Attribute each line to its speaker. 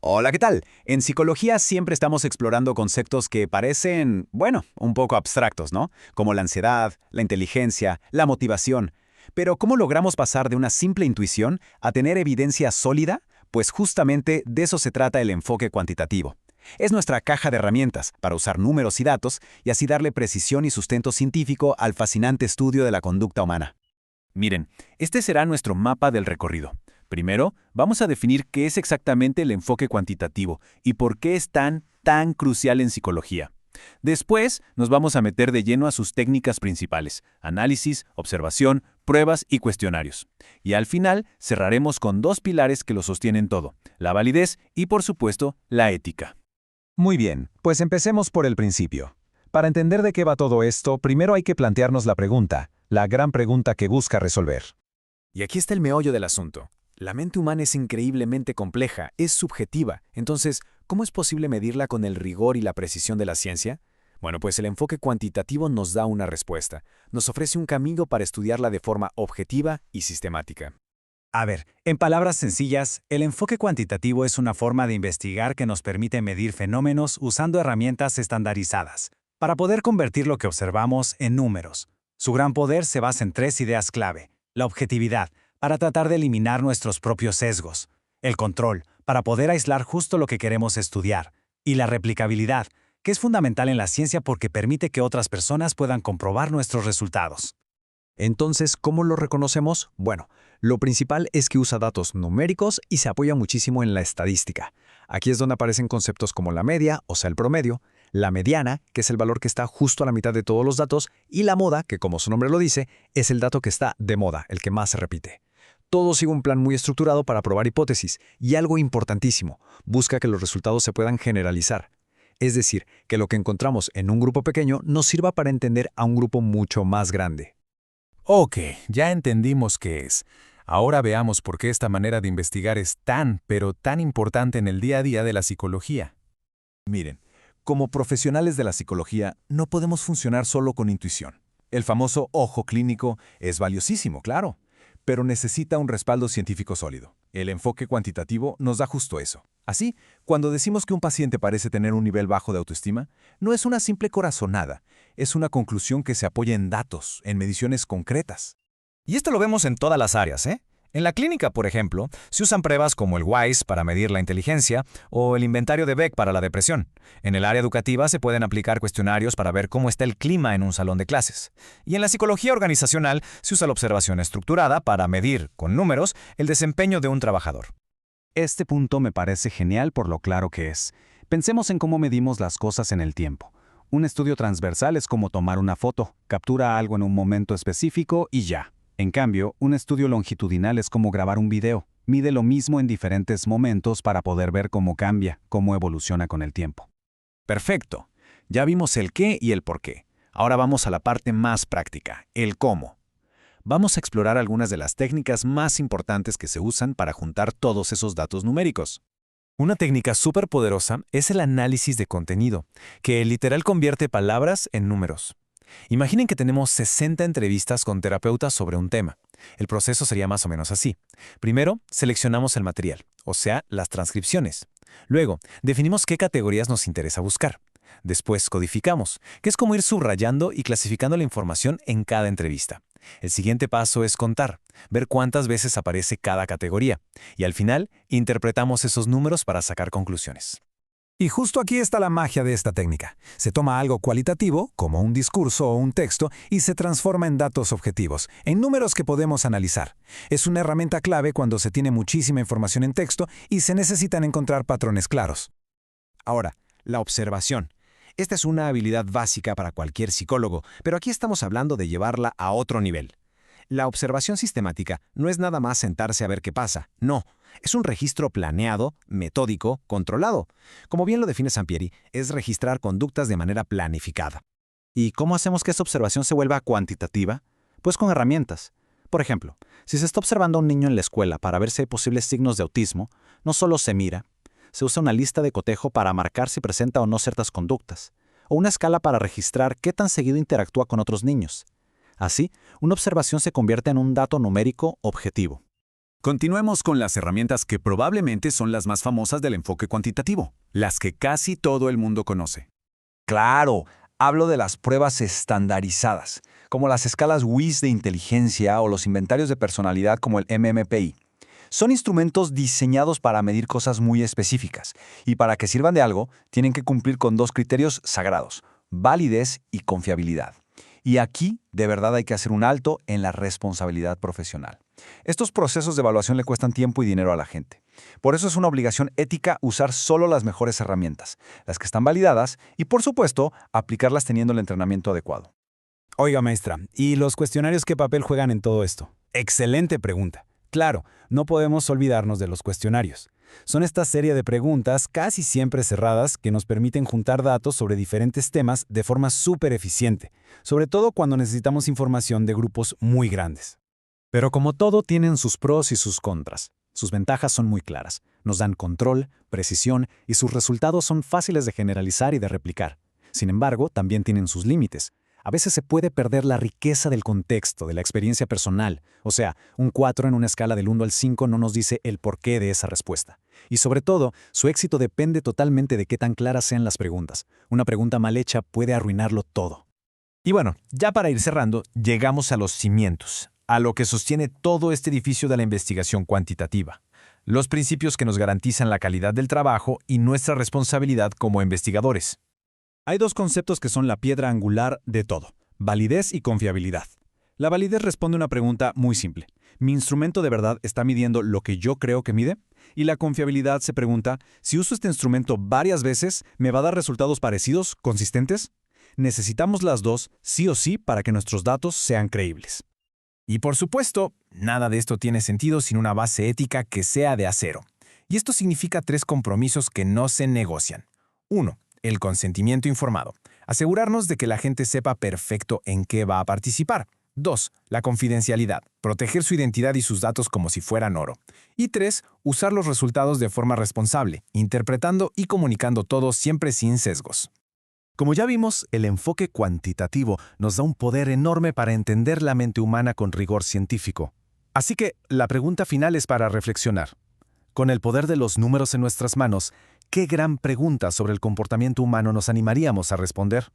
Speaker 1: Hola, ¿qué tal? En psicología siempre estamos explorando conceptos que parecen, bueno, un poco abstractos, ¿no? Como la ansiedad, la inteligencia, la motivación. Pero ¿cómo logramos pasar de una simple intuición a tener evidencia sólida? Pues justamente de eso se trata el enfoque cuantitativo. Es nuestra caja de herramientas para usar números y datos y así darle precisión y sustento científico al fascinante estudio de la conducta humana. Miren, este será nuestro mapa del recorrido. Primero, vamos a definir qué es exactamente el enfoque cuantitativo y por qué es tan crucial en psicología. Después, nos vamos a meter de lleno a sus técnicas principales: análisis, observación, pruebas y cuestionarios. Y al final, cerraremos con dos pilares que lo sostienen todo: la validez y, por supuesto, la ética.
Speaker 2: Muy bien, pues empecemos por el principio. Para entender de qué va todo esto, primero hay que plantearnos la pregunta, la gran pregunta que busca resolver.
Speaker 3: Y aquí está el meollo del asunto. La mente humana es increíblemente compleja, es subjetiva. Entonces, ¿cómo es posible medirla con el rigor y la precisión de la ciencia? Bueno, pues el enfoque cuantitativo nos da una respuesta. Nos ofrece un camino para estudiarla de forma objetiva y sistemática.
Speaker 4: A ver, en palabras sencillas, el enfoque cuantitativo es una forma de investigar que nos permite medir fenómenos usando herramientas estandarizadas, para poder convertir lo que observamos en números. Su gran poder se basa en tres ideas clave: la objetividad, para tratar de eliminar nuestros propios sesgos; el control, para poder aislar justo lo que queremos estudiar; y la replicabilidad, que es fundamental en la ciencia porque permite que otras personas puedan comprobar nuestros resultados.
Speaker 2: Entonces, ¿cómo lo reconocemos? Bueno, lo principal es que usa datos numéricos y se apoya muchísimo en la estadística. Aquí es donde aparecen conceptos como la media, o sea, el promedio, la mediana, que es el valor que está justo a la mitad de todos los datos, y la moda, que como su nombre lo dice, es el dato que está de moda, el que más se repite. Todo sigue un plan muy estructurado para probar hipótesis, y algo importantísimo, busca que los resultados se puedan generalizar. Es decir, que lo que encontramos en un grupo pequeño nos sirva para entender a un grupo mucho más grande.
Speaker 5: Ok, ya entendimos qué es. Ahora veamos por qué esta manera de investigar es pero tan importante en el día a día de la psicología.
Speaker 6: Miren, como profesionales de la psicología, no podemos funcionar solo con intuición. El famoso ojo clínico es valiosísimo, claro, pero necesita un respaldo científico sólido. El enfoque cuantitativo nos da justo eso. Así, cuando decimos que un paciente parece tener un nivel bajo de autoestima, no es una simple corazonada, es una conclusión que se apoya en datos, en mediciones concretas.
Speaker 3: Y esto lo vemos en todas las áreas, ¿eh? En la clínica, por ejemplo, se usan pruebas como el WISE para medir la inteligencia o el inventario de Beck para la depresión. En el área educativa se pueden aplicar cuestionarios para ver cómo está el clima en un salón de clases. Y en la psicología organizacional se usa la observación estructurada para medir, con números, el desempeño de un trabajador.
Speaker 4: Este punto me parece genial por lo claro que es. Pensemos en cómo medimos las cosas en el tiempo. Un estudio transversal es como tomar una foto, captura algo en un momento específico y ya. En cambio, un estudio longitudinal es como grabar un video. Mide lo mismo en diferentes momentos para poder ver cómo cambia, cómo evoluciona con el tiempo.
Speaker 1: Perfecto. Ya vimos el qué y el por qué. Ahora vamos a la parte más práctica, el cómo. Vamos a explorar algunas de las técnicas más importantes que se usan para juntar todos esos datos numéricos.
Speaker 3: Una técnica súper poderosa es el análisis de contenido, que literal convierte palabras en números. Imaginen que tenemos 60 entrevistas con terapeutas sobre un tema. El proceso sería más o menos así. Primero, seleccionamos el material, o sea, las transcripciones. Luego, definimos qué categorías nos interesa buscar. Después, codificamos, que es como ir subrayando y clasificando la información en cada entrevista. El siguiente paso es contar, ver cuántas veces aparece cada categoría. Y al final, interpretamos esos números para sacar conclusiones.
Speaker 2: Y justo aquí está la magia de esta técnica. Se toma algo cualitativo, como un discurso o un texto, y se transforma en datos objetivos, en números que podemos analizar. Es una herramienta clave cuando se tiene muchísima información en texto y se necesitan encontrar patrones claros.
Speaker 7: Ahora, la observación. Esta es una habilidad básica para cualquier psicólogo, pero aquí estamos hablando de llevarla a otro nivel. La observación sistemática no es nada más sentarse a ver qué pasa, no. Es un registro planeado, metódico, controlado. Como bien lo define Sampieri, es registrar conductas de manera planificada.
Speaker 4: ¿Y cómo hacemos que esta observación se vuelva cuantitativa? Pues con herramientas. Por ejemplo, si se está observando a un niño en la escuela para ver si hay posibles signos de autismo, no solo se mira, se usa una lista de cotejo para marcar si presenta o no ciertas conductas, o una escala para registrar qué tan seguido interactúa con otros niños. Así, una observación se convierte en un dato numérico objetivo.
Speaker 1: Continuemos con las herramientas que probablemente son las más famosas del enfoque cuantitativo, las que casi todo el mundo conoce.
Speaker 2: Claro, hablo de las pruebas estandarizadas, como las escalas WIS de inteligencia o los inventarios de personalidad como el MMPI. Son instrumentos diseñados para medir cosas muy específicas, y para que sirvan de algo, tienen que cumplir con dos criterios sagrados: validez y confiabilidad. Y aquí, de verdad, hay que hacer un alto en la responsabilidad profesional. Estos procesos de evaluación le cuestan tiempo y dinero a la gente. Por eso es una obligación ética usar solo las mejores herramientas, las que están validadas, y por supuesto, aplicarlas teniendo el entrenamiento adecuado.
Speaker 4: Oiga, maestra, ¿y los cuestionarios qué papel juegan en todo esto? Excelente pregunta. Claro, no podemos olvidarnos de los cuestionarios. Son esta serie de preguntas casi siempre cerradas que nos permiten juntar datos sobre diferentes temas de forma súper eficiente, sobre todo cuando necesitamos información de grupos muy grandes. Pero como todo, tienen sus pros y sus contras. Sus ventajas son muy claras. Nos dan control, precisión y sus resultados son fáciles de generalizar y de replicar. Sin embargo, también tienen sus límites. A veces se puede perder la riqueza del contexto, de la experiencia personal. O sea, un 4 en una escala del 1 al 5 no nos dice el porqué de esa respuesta. Y sobre todo, su éxito depende totalmente de qué tan claras sean las preguntas. Una pregunta mal hecha puede arruinarlo todo.
Speaker 3: Y bueno, ya para ir cerrando, llegamos a los cimientos, a lo que sostiene todo este edificio de la investigación cuantitativa. Los principios que nos garantizan la calidad del trabajo y nuestra responsabilidad como investigadores.
Speaker 4: Hay dos conceptos que son la piedra angular de todo: validez y confiabilidad. La validez responde a una pregunta muy simple: ¿mi instrumento de verdad está midiendo lo que yo creo que mide? Y la confiabilidad se pregunta: si uso este instrumento varias veces, ¿me va a dar resultados parecidos, consistentes? Necesitamos las dos, sí o sí, para que nuestros datos sean creíbles.
Speaker 3: Y por supuesto, nada de esto tiene sentido sin una base ética que sea de acero. Y esto significa 3 compromisos que no se negocian. 1. El consentimiento informado. Asegurarnos de que la gente sepa perfecto en qué va a participar. 2. La confidencialidad. Proteger su identidad y sus datos como si fueran oro. Y 3. Usar los resultados de forma responsable, interpretando y comunicando todo siempre sin sesgos.
Speaker 5: Como ya vimos, el enfoque cuantitativo nos da un poder enorme para entender la mente humana con rigor científico. Así que la pregunta final es para reflexionar. Con el poder de los números en nuestras manos, ¿qué gran pregunta sobre el comportamiento humano nos animaríamos a responder?